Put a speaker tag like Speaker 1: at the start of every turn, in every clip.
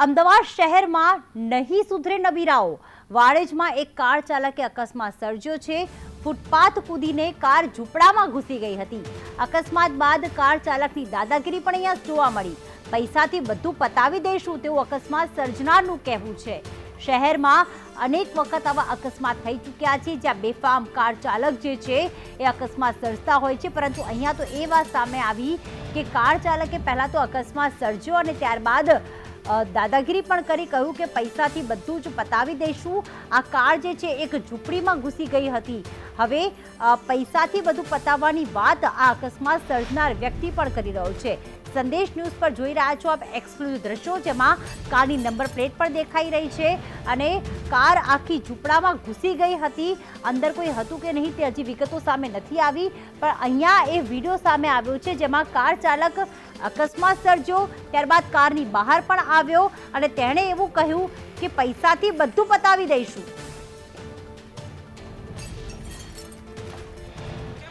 Speaker 1: અમદાવાદ શહેરમાં નહીં સુધરે નબીરાઓ। વાડેજમાં એક કાર ચાલકે અકસ્માત સર્જ્યો છે। ફૂટપાથ કૂદીને કાર ઝૂંપડામાં ઘૂસી ગઈ હતી। અકસ્માત બાદ કાર ચાલકની દાદાગીરી પણ અહીંયા જોવા મળી। પૈસાથી બધું પતાવી દઈશું તેવું અકસ્માત સર્જનારનું કહેવું છે। શહેરમાં અનેક વખત આવા અકસ્માત થઈ ચૂક્યા છે જ્યાં બેફામ કાર ચાલક જે છે એ અકસ્માત સર્જતા હોય છે, પરંતુ અહીંયા તો એ વાત સામે આવી કે કાર ચાલકે પહેલા તો અકસ્માત સર્જ્યો અને ત્યારબાદ દાદાગીરી પણ કરી, કહ્યું કે પૈસાથી બધું જ પતાવી દઈશું। આ કાર જે છે એક ઝૂંપડીમાં ઘૂસી ગઈ હતી। હવે પૈસાથી બધું પતાવવાની વાત આ અકસ્માત સર્જનાર વ્યક્તિ પણ કરી રહ્યો છે। સંદેશ ન્યૂઝ પર જોઈ રહ્યા છો આપ એક્સક્લુઝિવ દ્રશ્યો, જેમાં કારની નંબર પ્લેટ પણ દેખાઈ રહી છે અને કાર આખી ઝૂંપડામાં ઘૂસી ગઈ હતી। અંદર કોઈ હતું કે નહીં તે હજી વિગતો સામે નથી આવી, પણ અહીંયા એ વિડીયો સામે આવ્યો છે જેમાં કાર ચાલક અકસ્માત સર્જ્યો, ત્યારબાદ કારની બહાર પણ આવ્યો અને તેણે એવું કહ્યું કે પૈસાથી બધું પતાવી દઈશું।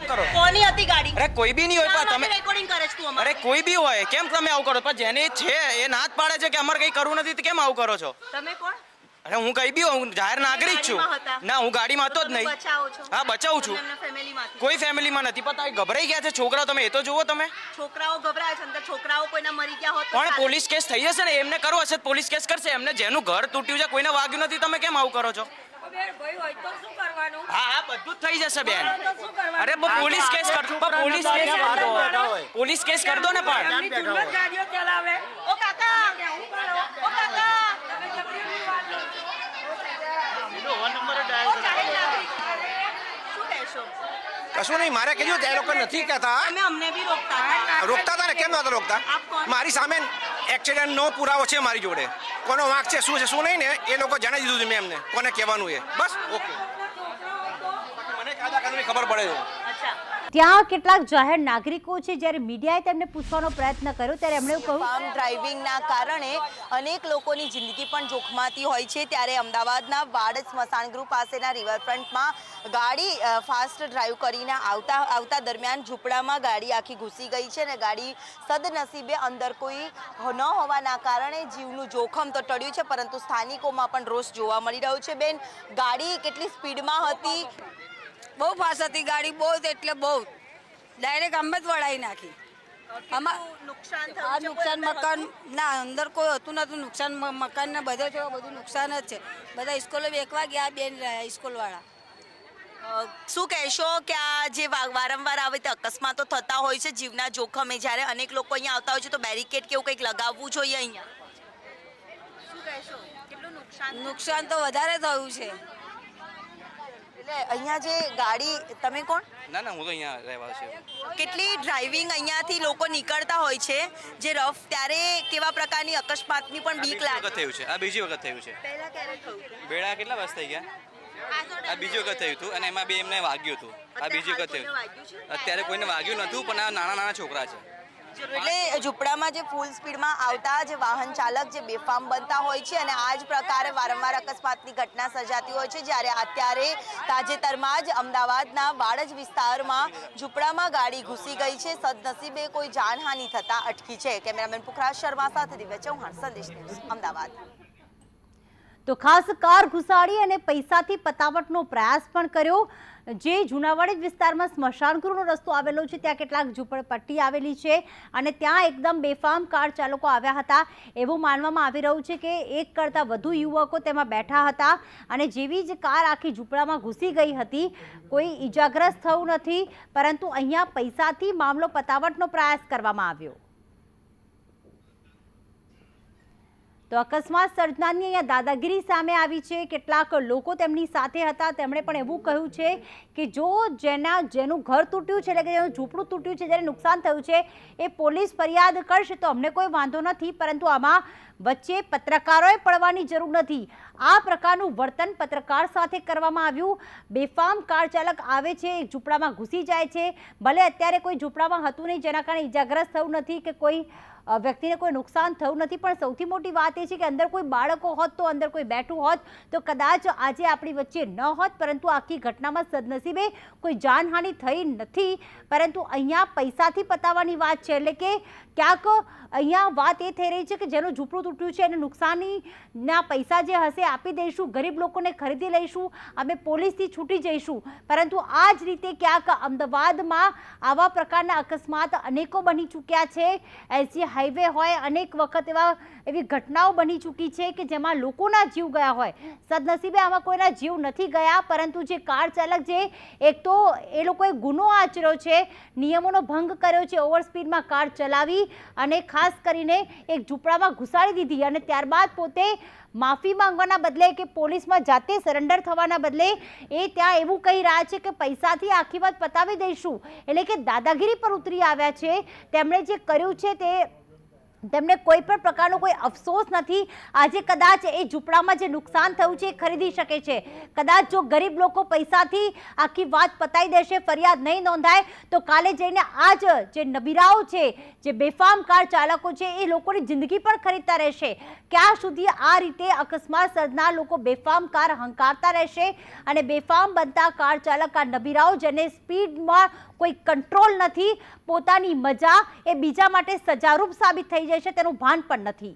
Speaker 2: કોની હતી ગાડી?
Speaker 3: અરે કોઈ બી નહીં હોય, પણ તમે
Speaker 2: રેકોર્ડિંગ કરે છે તું અમારું?
Speaker 3: અરે કોઈ બી હોય, કેમ તમે આવું કરો? પણ જેને છે એ ના જ પાડે છે કે અમારે કઈ કરવું નથી, તો કેમ આવું કરો છો?
Speaker 2: તમે કોણ?
Speaker 3: અરે હું કઈ બી હું જાહેર નાગરિક છું। ના, હું ગાડીમાં હતો જ નહીં।
Speaker 2: બચાવો છો?
Speaker 3: હા, બચાવું છું।
Speaker 2: એમના ફેમિલીમાંથી
Speaker 3: કોઈ ફેમિલીમાં નથી, પતા ગભરાઈ ગયા છે છોકરાઓ। તમે એ તો જુઓ, તમે
Speaker 2: છોકરાઓ ગભરાય છે, અંદર છોકરાઓ કોઈના મરી ગયા હોત તો
Speaker 3: પણ
Speaker 2: ચાલે।
Speaker 3: પોલીસ કેસ થઈ જશે ને, એમને કરવો હશે પોલીસ કેસ કરશે। એમને જેનું ઘર તૂટ્યું છે, કોઈને વાગ્યું નથી, તમે કેમ આવું કરો છો? હા હા, બધું જ થઈ જશે બેન। અરે પોલીસ કેસ કરજો, પોલીસ કેસ કરજો, પોલીસ કેસ કર દો ને। પણ
Speaker 2: ઓ કાકા, ઓ કાકા, શું કહેશો?
Speaker 4: કશું નહીં, મારે કીધું તે લોકો નથી કહેતા,
Speaker 2: તમે અમને બી રોકતા હતા।
Speaker 4: રોકતા હતા ને, કેમ નહોતા રોકતા?
Speaker 2: આપ કોણ?
Speaker 4: મારી સામે એક્સિડન્ટનો પુરાવો છે મારી જોડે। કોનો વાંક છે, શું છે, શું નહીં ને એ લોકો જાણી દીધું છે મેં એમને, કોને કહેવાનું એ બસ। ઓકે, મને કાયદા કાનૂની ખબર પડે છે।
Speaker 2: અચ્છા,
Speaker 1: ત્યાં કેટલાક જાહેર નાગરિકો છે, જ્યારે મીડિયાએ તેમને પૂછવાનો પ્રયત્ન કર્યો ત્યારે એમણે કહ્યું
Speaker 2: બેફામ ડ્રાઇવિંગના કારણે અનેક લોકોની જિંદગી પણ જોખમાતી હોય છે। ત્યારે અમદાવાદના વાડજ સ્મશાનગૃહ પાસેના રિવરફ્રન્ટમાં ગાડી ફાસ્ટ ડ્રાઈવ કરીને આવતા દરમિયાન ઝૂંપડામાં ગાડી આખી ઘૂસી ગઈ છે અને ગાડી સદનસીબે અંદર કોઈ ન હોવાના કારણે જીવનું જોખમ તો ટળ્યું છે, પરંતુ સ્થાનિકોમાં પણ રોષ જોવા મળી રહ્યો છે। બેન, ગાડી કેટલી સ્પીડમાં હતી?
Speaker 5: બહુ ફાસ્ટ હતી ગાડી, બહુ એટલે બહુ ડાયરેક્ટ અમે જ વળાવી નાખી।
Speaker 2: નુકસાન
Speaker 5: આ નુકસાન મકાન ના અંદર કોઈ હતું નતું, નુકસાન મકાન ને બધે છે, બધું નુકસાન જ છે। બધા સ્કૂલે વેકવા ગયા, બેન સ્કૂલવાળા।
Speaker 2: શું કહેશો કે આ જે વારંવાર આવી રીતે અકસ્માતો થતા હોય છે જીવના જોખમે, જ્યારે અનેક લોકો અહીંયા આવતા હોય છે તો બેરિકેડ કેવું કંઈક લગાવવું જોઈએ અહીંયા? શું કહેશો, કેટલું
Speaker 5: નુકસાન તો વધારે થયું છે।
Speaker 2: એટલે અહીંયા જે ગાડી, તમે કોણ?
Speaker 3: ના ના, હું તો અહીંયા રહેવા છું।
Speaker 2: કેટલી ડ્રાઇવિંગ અહીંયાથી લોકો નીકળતા હોય છે જે રફ, ત્યારે કેવા પ્રકારની અકસ્માતની પણ બીક લાગે?
Speaker 3: થયું છે, આ બીજી વખત થયું છે।
Speaker 2: પહેલા ક્યારે થયું?
Speaker 3: બેડા કેટલા વર્ષ થઈ ગયા? આ બીજી વખત થયું હતું અને એમાં બી એમને વાગ્યું હતું। આ બીજી વખત થયું। અત્યારે કોઈને વાગ્યું નતું, પણ આ નાના નાના છોકરા છે।
Speaker 2: એટલે ઝૂંપડામાં જે ફૂલ સ્પીડમાં આવતા જે વાહન ચાલક જે બેફામ બનતા હોય છે અને આ જ પ્રકારે વારંવાર અકસ્માતની ઘટના સર્જાતી હોય છે। જ્યારે અત્યારે તાજેતરમાં જ અમદાવાદના વાડજ વિસ્તારમાં ઝૂંપડામાં ગાડી ઘૂસી ગઈ છે, સદનસીબે કોઈ જાનહાનિ થતા અટકી છે। કેમેરામેન પુખરાજ શર્મા સાથે દિવ્ય ચૌહાણ, સંદેશ ન્યૂઝ, અમદાવાદ।
Speaker 1: તો ખાસ કાર ઘુસાડી અને પૈસાથી પતાવટનો પ્રયાસ પણ કર્યો। જે જૂનાવાડી વિસ્તારમાં સ્મશાનગૃહનો રસ્તો આવેલો છે ત્યાં કેટલાક ઝૂંપડપટ્ટી આવેલી છે અને ત્યાં એકદમ બેફામ કાર ચાલકો આવ્યા હતા એવું માનવામાં આવી રહ્યું છે કે એક કરતાં વધુ યુવકો તેમાં બેઠા હતા અને જેવી જ કાર આખી ઝૂંપડામાં ઘૂસી ગઈ હતી, કોઈ ઈજાગ્રસ્ત થયું નથી, પરંતુ અહીંયા પૈસાથી મામલો પતાવટનો પ્રયાસ કરવામાં આવ્યો। તો અકસ્માત સર્જનારની અહીંયા દાદાગીરી સામે આવી છે। કેટલાક લોકો તેમની સાથે હતા, તેમણે પણ એવું કહ્યું છે કે જો જેનું ઘર તૂટ્યું છે, એટલે કે જેનું ઝૂંપડું તૂટ્યું છે, જેને નુકસાન થયું છે, એ પોલીસ ફરિયાદ કરશે તો અમને કોઈ વાંધો નથી, પરંતુ આમાં વચ્ચે પત્રકારોએ પડવાની જરૂર નથી। આ પ્રકારનું વર્તન પત્રકાર સાથે કરવામાં આવ્યું। બેફામ કાર ચાલક આવે છે, ઝૂંપડામાં ઘૂસી જાય છે, ભલે અત્યારે કોઈ ઝૂંપડામાં હતું નહીં જેના કારણે ઈજાગ્રસ્ત થયું નથી કે કોઈ વ્યક્તિને કોઈ નુકસાન થયું નથી, પણ સૌથી મોટી વાત એ છે કે અંદર કોઈ બાળકો હોત તો અંદર કોઈ બેઠું હોત તો કદાચ આજે આપણી વચ્ચે ન હોત, પરંતુ આખી ઘટનામાં સદનસીબે કોઈ જાનહાનિ થઈ નથી. પરંતુ અહીંયા પૈસાથી પતાવવાની વાત છે, એટલે કે ક્યાંક અહીંયા વાત એ થઈ રહી છે કે જેનું ઝૂંપડું તૂટ્યું છે એને નુકસાનીના પૈસા જે હશે આપી દઈશું, ગરીબ લોકોને ખરીદી લઈશું, અમે પોલીસથી છૂટી જઈશું. પરંતુ આ જ રીતે ક્યાંક અમદાવાદમાં આવા પ્રકારના અકસ્માત અનેકો બની ચૂક્યા છે. એસજી હાઈવે હોય, અનેક વખત એવી ઘટનાઓ બની ચૂકી છે કે જેમાં લોકોના જીવ ગયા હોય. સદનસીબે આમાં કોઈના જીવ નથી ગયા, પરંતુ જે કાર ચાલક જે એક તો એ લોકોએ ગુનો આચર્યો છે, નિયમોનો ભંગ કર્યો છે, ઓવર સ્પીડમાં કાર ચલાવી અને ખાસ કરીને એક ઝૂંપડામાં ઘુસાડી દીધી અને ત્યારબાદ પોતે માફી માંગવાના બદલે કે પોલીસમાં જાતે સરેન્ડર થવાના બદલે એ ત્યાં એવું કહી રહ્યા છે કે પૈસાથી આખી વાત પતાવી દઈશું, એટલે કે દાદાગીરી પર ઉતરી આવ્યા છે. તેમણે જે કર્યું છે તેમને કોઈ પણ પ્રકારનો કોઈ અફસોસ નથી. આજે કદાચ એ ઝૂંપડામાં જે નુકસાન થયું છે એ ખરીદી શકે છે. કદાચ જો ગરીબ લોકો પૈસાથી આખી વાત પતાવી દેશે, ફરિયાદ નહીં નોંધાય, તો કાલે જઈને આજ જે નબીરાઓ છે, જે બેફામ કાર ચાલકો છે, એ લોકોની જિંદગી પણ ખરીદતા રહેશે. ક્યાં સુધી આ રીતે અકસ્માત સર્જનાર લોકો બેફામ કાર હંકારતા રહેશે અને બેફામ બનતા કાર ચાલક, આ નબીરાઓ જેને સ્પીડમાં કોઈ કંટ્રોલ નથી, પોતાની મજા એ બીજા માટે સજારૂપ સાબિત થઈ જશે તેનું ભાન પણ નથી.